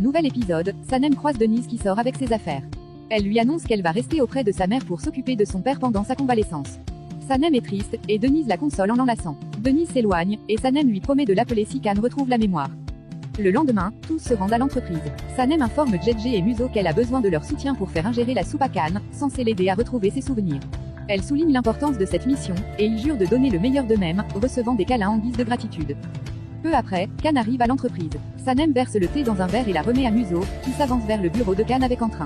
Nouvel épisode, Sanem croise Denise qui sort avec ses affaires. Elle lui annonce qu'elle va rester auprès de sa mère pour s'occuper de son père pendant sa convalescence. Sanem est triste, et Denise la console en l'enlaçant. Denise s'éloigne, et Sanem lui promet de l'appeler si Khan retrouve la mémoire. Le lendemain, tous se rendent à l'entreprise. Sanem informe JJ et Muso qu'elle a besoin de leur soutien pour faire ingérer la soupe à Khan, censée l'aider à retrouver ses souvenirs. Elle souligne l'importance de cette mission, et ils jurent de donner le meilleur d'eux-mêmes, recevant des câlins en guise de gratitude. Peu après, Khan arrive à l'entreprise. Sanem verse le thé dans un verre et la remet à Muso, qui s'avance vers le bureau de Khan avec entrain.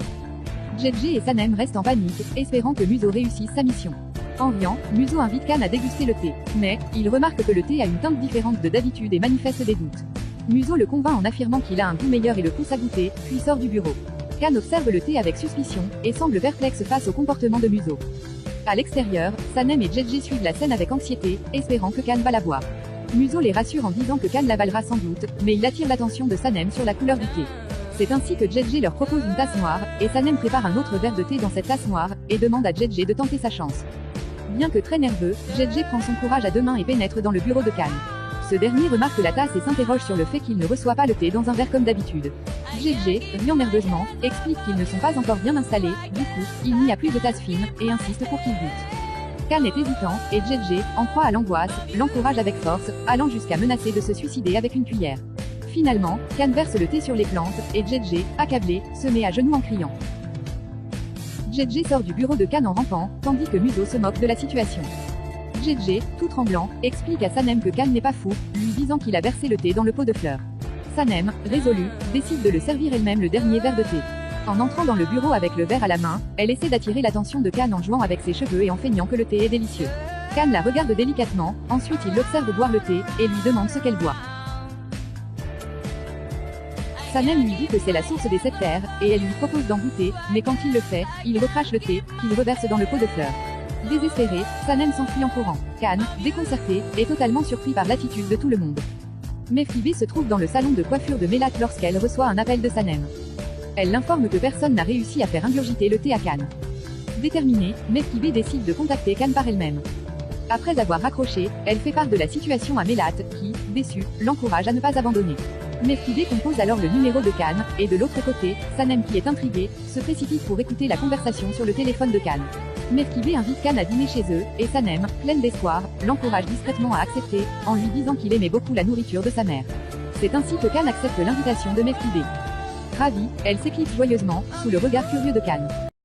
JJ et Sanem restent en panique, espérant que Muso réussisse sa mission. En riant, Muso invite Khan à déguster le thé, mais il remarque que le thé a une teinte différente de d'habitude et manifeste des doutes. Muso le convainc en affirmant qu'il a un goût meilleur et le pousse à goûter, puis sort du bureau. Khan observe le thé avec suspicion, et semble perplexe face au comportement de Muso. À l'extérieur, Sanem et JJ suivent la scène avec anxiété, espérant que Khan va la boire. Muso les rassure en disant que Khan l'avalera sans doute, mais il attire l'attention de Sanem sur la couleur du thé. C'est ainsi que JJ leur propose une tasse noire, et Sanem prépare un autre verre de thé dans cette tasse noire, et demande à JJ de tenter sa chance. Bien que très nerveux, JJ prend son courage à deux mains et pénètre dans le bureau de Khan. Ce dernier remarque la tasse et s'interroge sur le fait qu'il ne reçoit pas le thé dans un verre comme d'habitude. JJ, riant nerveusement, explique qu'ils ne sont pas encore bien installés, du coup, il n'y a plus de tasse fine, et insiste pour qu'ils goûtent. Khan est hésitant, et JJ, en proie à l'angoisse, l'encourage avec force, allant jusqu'à menacer de se suicider avec une cuillère. Finalement, Khan verse le thé sur les plantes, et JJ, accablé, se met à genoux en criant. JJ sort du bureau de Khan en rampant, tandis que Muso se moque de la situation. JJ, tout tremblant, explique à Sanem que Khan n'est pas fou, lui disant qu'il a versé le thé dans le pot de fleurs. Sanem, résolue, décide de le servir elle-même le dernier verre de thé. En entrant dans le bureau avec le verre à la main, elle essaie d'attirer l'attention de Khan en jouant avec ses cheveux et en feignant que le thé est délicieux. Khan la regarde délicatement, ensuite il l'observe boire le thé, et lui demande ce qu'elle boit. Sanem lui dit que c'est la source des sept terres, et elle lui propose d'en goûter, mais quand il le fait, il recrache le thé, qu'il reverse dans le pot de fleurs. Désespéré, Sanem s'enfuit en courant. Khan, déconcerté, est totalement surpris par l'attitude de tout le monde. Mefkibé se trouve dans le salon de coiffure de Melat lorsqu'elle reçoit un appel de Sanem. Elle l'informe que personne n'a réussi à faire ingurgiter le thé à Khan. Déterminée, Mefkibé décide de contacter Khan par elle-même. Après avoir raccroché, elle fait part de la situation à Melat, qui, déçue, l'encourage à ne pas abandonner. Mefkibé compose alors le numéro de Khan, et de l'autre côté, Sanem qui est intriguée, se précipite pour écouter la conversation sur le téléphone de Khan. Mefkibé invite Khan à dîner chez eux, et Sanem, pleine d'espoir, l'encourage discrètement à accepter, en lui disant qu'il aimait beaucoup la nourriture de sa mère. C'est ainsi que Khan accepte l'invitation de Mefkibé. Ravie, elle s'éclipse joyeusement, sous le regard curieux de Khan.